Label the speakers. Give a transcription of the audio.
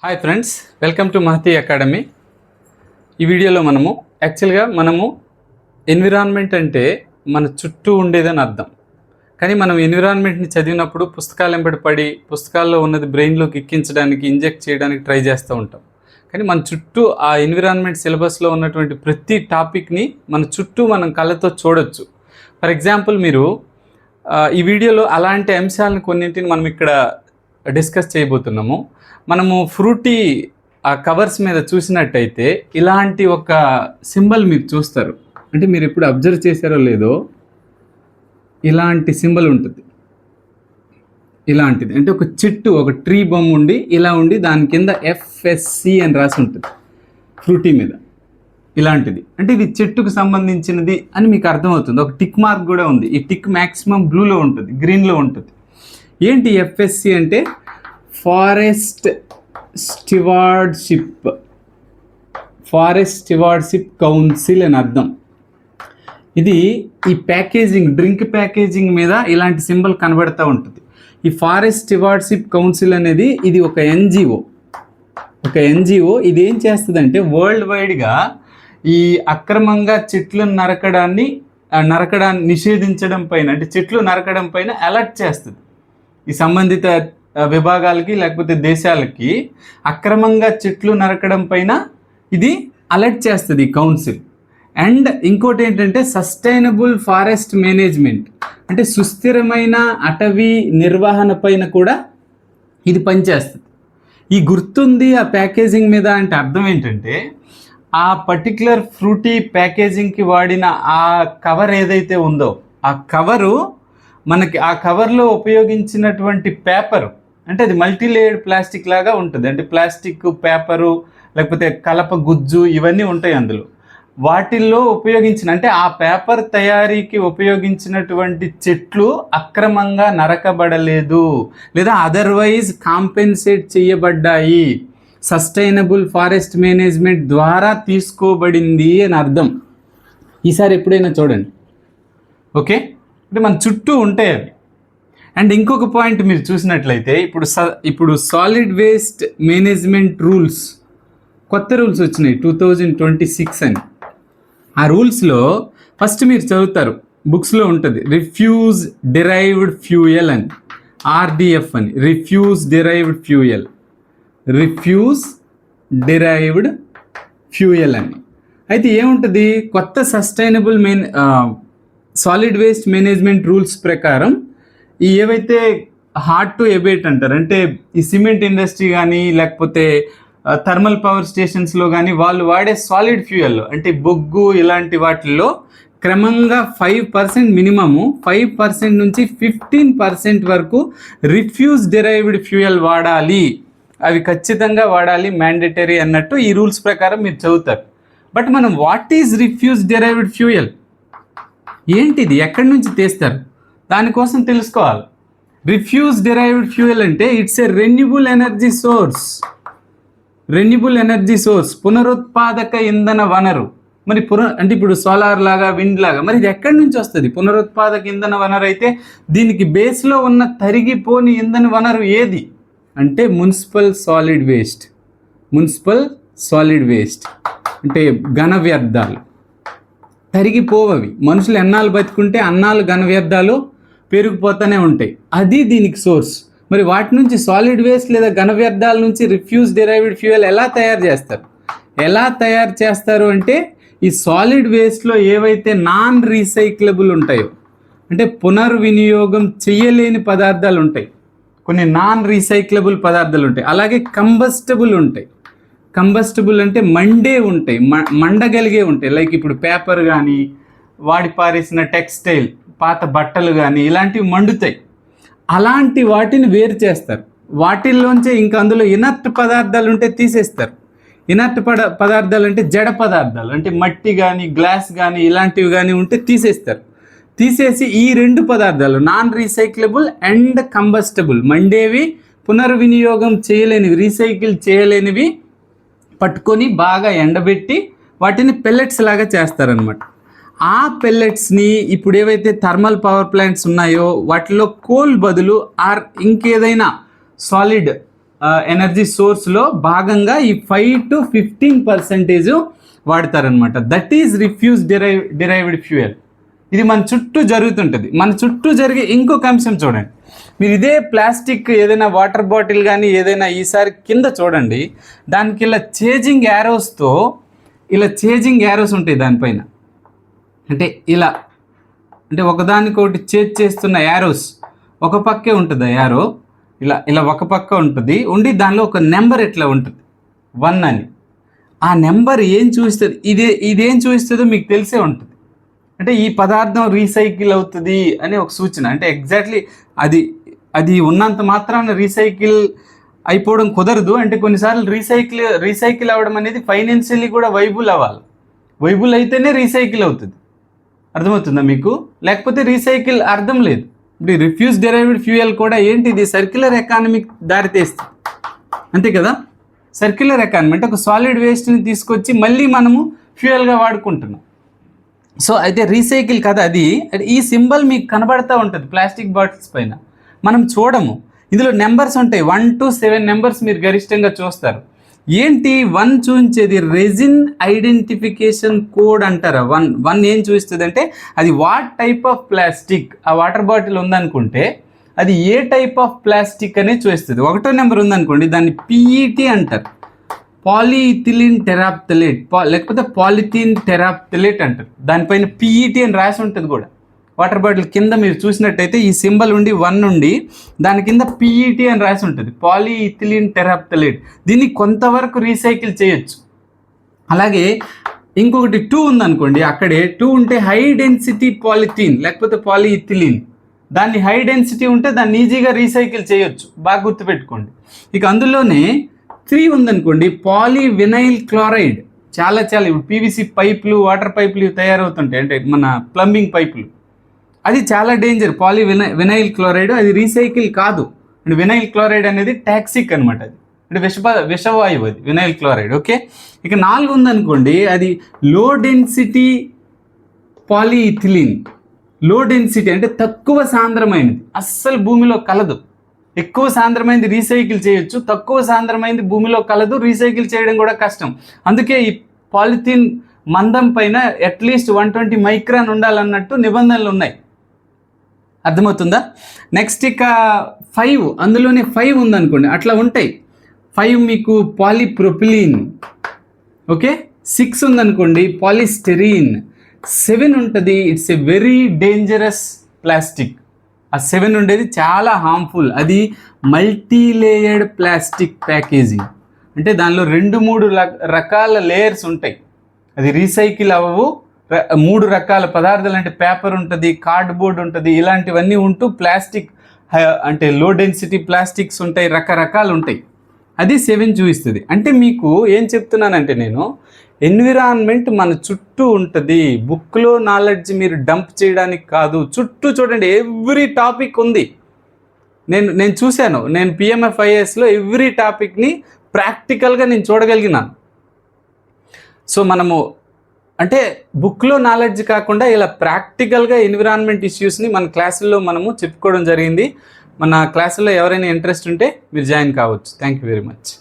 Speaker 1: Hi friends, welcome to Mahathi academy. ఈ వీడియోలో మనము ఎన్విరాన్మెంట్ అంటే మన చుట్టూ ఉండేదని అర్థం. కానీ మనం ఎన్విరాన్మెంట్ని చదివినప్పుడు పుస్తకాలు వెంబడి పడి పుస్తకాల్లో ఉన్నది బ్రెయిన్లోకి ఎక్కించడానికి, ఇంజెక్ట్ చేయడానికి ట్రై చేస్తూ ఉంటాం. కానీ మన చుట్టూ ఆ ఎన్విరాన్మెంట్ సిలబస్లో ఉన్నటువంటి ప్రతి టాపిక్ని మన చుట్టూ మనం కళ్ళతో చూడొచ్చు. ఫర్ ఎగ్జాంపుల్, మీరు ఈ వీడియోలో అలాంటి అంశాలను కొన్నింటిని మనం ఇక్కడ డిస్కస్ చేయబోతున్నాము. మనము ఫ్రూటీ ఆ కవర్స్ మీద చూసినట్టయితే ఇలాంటి ఒక సింబల్ మీరు చూస్తారు. అంటే మీరు ఎప్పుడు అబ్జర్వ్ చేశారో లేదో, ఇలాంటి సింబల్ ఉంటుంది. ఇలాంటిది అంటే ఒక చెట్టు, ఒక ట్రీ బొమ్మ ఉండి ఇలా ఉండి దాని కింద FSC అని రాసి ఉంటుంది ఫ్రూటీ మీద. ఇలాంటిది అంటే ఇది చెట్టుకు సంబంధించినది అని మీకు అర్థమవుతుంది. ఒక టిక్ మార్క్ కూడా ఉంది. ఈ టిక్ మ్యాక్సిమం బ్లూలో ఉంటుంది, గ్రీన్లో ఉంటుంది. ఏంటి FSC అంటే ఫారెస్ట్ స్టివార్డ్షిప్ కౌన్సిల్ అని అర్థం. ఇది ఈ ప్యాకేజింగ్, డ్రింక్ ప్యాకేజింగ్ మీద ఇలాంటి సింబల్ కనబడుతూ ఉంటుంది. ఈ ఫారెస్ట్ స్టివార్డ్షిప్ కౌన్సిల్ అనేది ఇది ఒక ఎన్జిఓ. ఇది ఏం చేస్తుందంటే వరల్డ్ వైడ్గా ఈ అక్రమంగా చెట్లు నరకడాన్ని నిషేధించడం పైన, అంటే చెట్లు నరకడం పైన అలర్ట్ చేస్తుంది. ఈ సంబంధిత విభాగాలకి లేకపోతే దేశాలకి అక్రమంగా చెట్లు నరకడం పైన ఇది అలర్ట్ చేస్తుంది ఈ కౌన్సిల్. అండ్ ఇంకోటి ఏంటంటే సస్టైనబుల్ ఫారెస్ట్ మేనేజ్మెంట్, అంటే సుస్థిరమైన అటవీ నిర్వహణ పైన కూడా ఇది పనిచేస్తుంది. ఈ గుర్తుంది ఆ ప్యాకేజింగ్ మీద అంటే అర్థం ఏంటంటే, ఆ పర్టిక్యులర్ ఫ్రూటీ ప్యాకేజింగ్కి వాడిన ఆ కవర్ ఏదైతే ఉందో, ఆ కవరు మనకి ఆ కవర్లో ఉపయోగించినటువంటి పేపరు, అంటే అది మల్టీలేయర్డ్ ప్లాస్టిక్ లాగా ఉంటుంది. అంటే ప్లాస్టిక్, పేపరు, లేకపోతే కలప గుజ్జు ఇవన్నీ ఉంటాయి అందులో. వాటిల్లో ఉపయోగించిన, అంటే ఆ పేపర్ తయారీకి ఉపయోగించినటువంటి చెట్లు అక్రమంగా నరకబడలేదు లేదా అదర్వైజ్ కాంపెన్సేట్ చేయబడ్డాయి, సస్టైనబుల్ ఫారెస్ట్ మేనేజ్మెంట్ ద్వారా తీసుకోబడింది అని అర్థం. ఈసారి ఎప్పుడైనా చూడండి, ఓకే? అంటే మన చుట్టూ ఉంటాయి అవి. అండ్ ఇంకొక పాయింట్ మీరు చూసినట్లయితే, ఇప్పుడు సాలిడ్ వేస్ట్ మేనేజ్మెంట్ రూల్స్, కొత్త రూల్స్ వచ్చినాయి 2026 అని. ఆ రూల్స్లో ఫస్ట్ మీరు చదువుతారు, బుక్స్లో ఉంటుంది రిఫ్యూజ్ డిరైవ్డ్ ఫ్యూయల్ అని, RDF అని, రిఫ్యూజ్ డిరైవ్డ్ ఫ్యూయల్ అని. అయితే ఏముంటుంది, కొత్త sustainable solid waste management rules ప్రకారం ఈ ఏవైతే హార్డ్ టు ఎబేట్ అంటారు, అంటే ఈ సిమెంట్ ఇండస్ట్రీ కానీ లేకపోతే థర్మల్ పవర్ స్టేషన్స్లో కానీ వాళ్ళు వాడే సాలిడ్ ఫ్యూయల్, అంటే బొగ్గు ఇలాంటి వాటిల్లో క్రమంగా 5% మినిమము, 5% నుంచి 15% వరకు రిఫ్యూజ్ డిరైవ్డ్ ఫ్యూయల్ వాడాలి. అవి ఖచ్చితంగా వాడాలి, మ్యాండేటరీ అన్నట్టు ఈ రూల్స్ ప్రకారం మీరు చదువుతారు. బట్ మనం what is refuse derived fuel, ఏంటిది, ఎక్కడి నుంచి తీస్తారు, దానికోసం తెలుసుకోవాలి. రిఫ్యూజ్ డిరైవ్డ్ ఫ్యూయల్ అంటే it's a renewable energy source, పునరుత్పాదక ఇంధన వనరు. మరి అంటే ఇప్పుడు సోలార్ లాగా, విండ్ లాగా, మరి ఇది ఎక్కడి నుంచి వస్తుంది? పునరుత్పాదక ఇంధన వనరు అయితే దీనికి బేస్లో ఉన్న తరిగిపోని ఇంధన వనరు ఏది అంటే మున్సిపల్ సాలిడ్ వేస్ట్ అంటే ఘన వ్యర్థాలు. తరిగిపోవవి, మనుషులు ఎన్నాళ్ళు బతుకుంటే అన్నాళ్ళు ఘన వ్యర్థాలు పెరిగిపోతూనే ఉంటాయి, అది దీనికి సోర్స్. మరి వాటి నుంచి సాలిడ్ వేస్ట్ లేదా ఘన వ్యర్థాల నుంచి రిఫ్యూజ్ డిరైవ్డ్ ఫ్యూయల్ ఎలా తయారు చేస్తారు అంటే, ఈ సాలిడ్ వేస్ట్లో ఏవైతే నాన్ రీసైక్లబుల్ ఉంటాయో, అంటే పునర్వినియోగం చేయలేని పదార్థాలు ఉంటాయి, కొన్ని నాన్ రీసైక్లబుల్ పదార్థాలు ఉంటాయి. అలాగే కంబస్టబుల్ అంటే మండే ఉంటాయి, మండగలిగే ఉంటాయి. లైక్ ఇప్పుడు పేపర్ కానీ, వాడి పారేసిన టెక్స్టైల్, పాత బట్టలు కానీ ఇలాంటివి మండుతాయి. అలాంటి వాటిని వేరు చేస్తారు. వాటిల్లోంచే ఇంకా అందులో ఇనర్ట్ పదార్థాలు ఉంటే తీసేస్తారు. ఇనర్ట్ పదార్థాలు అంటే జడ పదార్థాలు, అంటే మట్టి కానీ, గ్లాస్ కానీ ఇలాంటివి కానీ ఉంటే తీసేసి ఈ రెండు పదార్థాలు నాన్ రీసైక్లబుల్ అండ్ కంబస్టబుల్, మండేవి, పునర్వినియోగం చేయలేనివి, రీసైకిల్ చేయలేనివి పట్టుకొని బాగా ఎండబెట్టి వాటిని పెల్లెట్స్ లాగా చేస్తారనమాట. ఆ పెల్లెట్స్ని ఇప్పుడు ఏవైతే థర్మల్ పవర్ ప్లాంట్స్ ఉన్నాయో వాటిలో కోల్ బదులు ఆర్ ఇంకేదైనా సాలిడ్ ఎనర్జీ సోర్స్లో భాగంగా ఈ 5 to 15% వాడతారనమాట. That is refuse derived fuel. ఇది మన చుట్టూ జరుగుతుంటుంది. మన చుట్టూ జరిగే ఇంకొక అంశం చూడండి. మీరు ఇదే ప్లాస్టిక్ ఏదైనా వాటర్ బాటిల్ కానీ ఏదైనా ఈసారి కింద చూడండి, దానికి ఇలా చేజింగ్ యారోస్ ఉంటాయి దానిపైన. అంటే ఇలా అంటే ఒకదానికొకటి చేస్తున్న యారోస్ ఒక పక్కే ఉంటుంది. యారో ఇలా ఒక పక్క ఉంటుంది, ఉండి దానిలో ఒక నెంబర్ ఎట్లా ఉంటుంది 1 అని. ఆ నెంబర్ ఏం చూస్తుంది, ఇదేం చూస్తుందో మీకు తెలిసే ఉంటుంది. అంటే ఈ పదార్థం రీసైకిల్ అవుతుంది అని ఒక సూచన. అంటే ఎగ్జాక్ట్లీ అది ఉన్నంత మాత్రాన రీసైకిల్ అయిపోవడం కుదరదు. అంటే కొన్నిసార్లు రీసైకిల్ అవ్వడం అనేది ఫైనాన్షియల్లీ కూడా వైబుల్ అవ్వాలి. వైబుల్ అయితేనే రీసైకిల్ అవుతుంది. అర్థమవుతుందా మీకు? లేకపోతే రీసైకిల్ అర్థం లేదు. ఇప్పుడు రిఫ్యూజ్ డెరైవ్డ్ ఫ్యూయల్ కూడా ఏంటి, ఇది సర్క్యులర్ ఎకానమీకి దారితీస్తుంది, అంతే కదా. సర్క్యులర్ ఎకానమీ అంటే ఒక సాలిడ్ వేస్ట్ని తీసుకొచ్చి మళ్ళీ మనము ఫ్యూయల్గా వాడుకుంటున్నాం. సో అయితే రీసైకిల్ కదా అది. ఈ సింబల్ మీకు కనబడతా ఉంటుంది ప్లాస్టిక్ బాటిల్స్ పైన, మనం చూడము. ఇందులో నెంబర్స్ ఉంటాయి, 1 to 7 నెంబర్స్ మీరు గరిష్టంగా చూస్తారు. ఏంటి 1 చూపించేది? రెజిన్ ఐడెంటిఫికేషన్ కోడ్ అంటారా. 1 ఏం చూపిస్తుంది అంటే అది వాట్ టైప్ ఆఫ్ ప్లాస్టిక్. ఆ వాటర్ బాటిల్ ఉందనుకుంటే అది ఏ టైప్ ఆఫ్ ప్లాస్టిక్ అనేది చూపిస్తుంది. 1వ నెంబర్ ఉందనుకోండి, దాన్ని PET అంటారు, పాలీఇథిలిన్ టెరాప్థలేట్, లేకపోతే పాలిథిన్ టెరాప్థలేట్ అంటారు. దానిపైన PET అని రాసి ఉంటుంది కూడా. వాటర్ బాటిల్ కింద మీరు చూసినట్టయితే ఈ సింబల్ ఉండి 1 నుండి దాని కింద PET అని రాసి ఉంటుంది, పాలీఇథిలిన్ టెరాప్థలేట్. దీన్ని కొంతవరకు రీసైకిల్ చేయొచ్చు. అలాగే ఇంకొకటి 2 ఉందనుకోండి, అక్కడే 2 ఉంటే హై డెన్సిటీ పాలిథిన్ లేకపోతే పాలీఇథిలిన్. దాన్ని హై డెన్సిటీ ఉంటే దాన్ని ఈజీగా రీసైకిల్ చేయొచ్చు, బాగా గుర్తుపెట్టుకోండి. ఇక అందులోనే 3 ఉందనుకోండి, పాలీవినైల్ క్లోరైడ్. చాలా ఇప్పుడు PVC పైపులు, వాటర్ పైపులు తయారవుతుంటాయి, అంటే మన ప్లంబింగ్ పైపులు. అది చాలా డేంజర్. వినైల్ క్లోరైడ్ అది రీసైకిల్ కాదు. అంటే వినైల్ క్లోరైడ్ అనేది టాక్సిక్ అనమాట. అది అంటే విషవాయువు అది వినైల్ క్లోరైడ్. ఓకే. ఇక 4 ఉందనుకోండి, అది లో డెన్సిటీ పాలీఇథిలిన్. లో డెన్సిటీ అంటే తక్కువ సాంద్రమైనది, అస్సలు భూమిలో కలదు. ఎక్కువ సాంద్రమైనది రీసైకిల్ చేయొచ్చు, తక్కువ సాంద్రమైనది భూమిలో కలదు, రీసైకిల్ చేయడం కూడా కష్టం. అందుకే ఈ పాలిథిన్ మందం పైన అట్లీస్ట్ 120 మైక్రాన్ ఉండాలన్నట్టు నిబంధనలు ఉన్నాయి. అర్థమవుతుందా? నెక్స్ట్ ఇక 5, అందులోనే 5 ఉందనుకోండి, అట్లా ఉంటాయి. 5 మీకు పాలీప్రొపిలీన్. ఓకే. 6 ఉందనుకోండి, పాలిస్టెరీన్. 7 ఉంటుంది, it's a very dangerous plastic. ఆ 7 ఉండేది చాలా హార్మ్ఫుల్. అది మల్టీలేయర్డ్ ప్లాస్టిక్ ప్యాకేజింగ్. అంటే దానిలో 2-3 రకాల లేయర్స్ ఉంటాయి. అది రీసైకిల్ అవ్వవు. 3 రకాల పదార్థాలు, అంటే పేపర్ ఉంటుంది, కార్డ్బోర్డ్ ఉంటుంది, ఇలాంటివన్నీ ఉంటూ ప్లాస్టిక్ అంటే లో డెన్సిటీ ప్లాస్టిక్స్ ఉంటాయి, రకరకాలు ఉంటాయి. అది 7 చూపిస్తుంది. అంటే మీకు ఏం చెప్తున్నానంటే, నేను ఎన్విరాన్మెంట్ మన చుట్టూ ఉంటుంది. బుక్లో నాలెడ్జ్ మీరు డంప్ చేయడానికి కాదు, చుట్టూ చూడండి, ఎవ్రీ టాపిక్ ఉంది. నేను చూశాను, నేను PMFISలో ఎవ్రీ టాపిక్ని ప్రాక్టికల్గా నేను చూడగలిగినాను. సో మనము అంటే బుక్లో నాలెడ్జ్ కాకుండా ఇలా ప్రాక్టికల్గా ఎన్విరాన్మెంట్ ఇష్యూస్ని మన క్లాసుల్లో మనము చెప్పుకోవడం జరిగింది. మన క్లాసుల్లో ఎవరైనా ఇంట్రెస్ట్ ఉంటే మీరు జాయిన్ కావచ్చు. Thank you very much.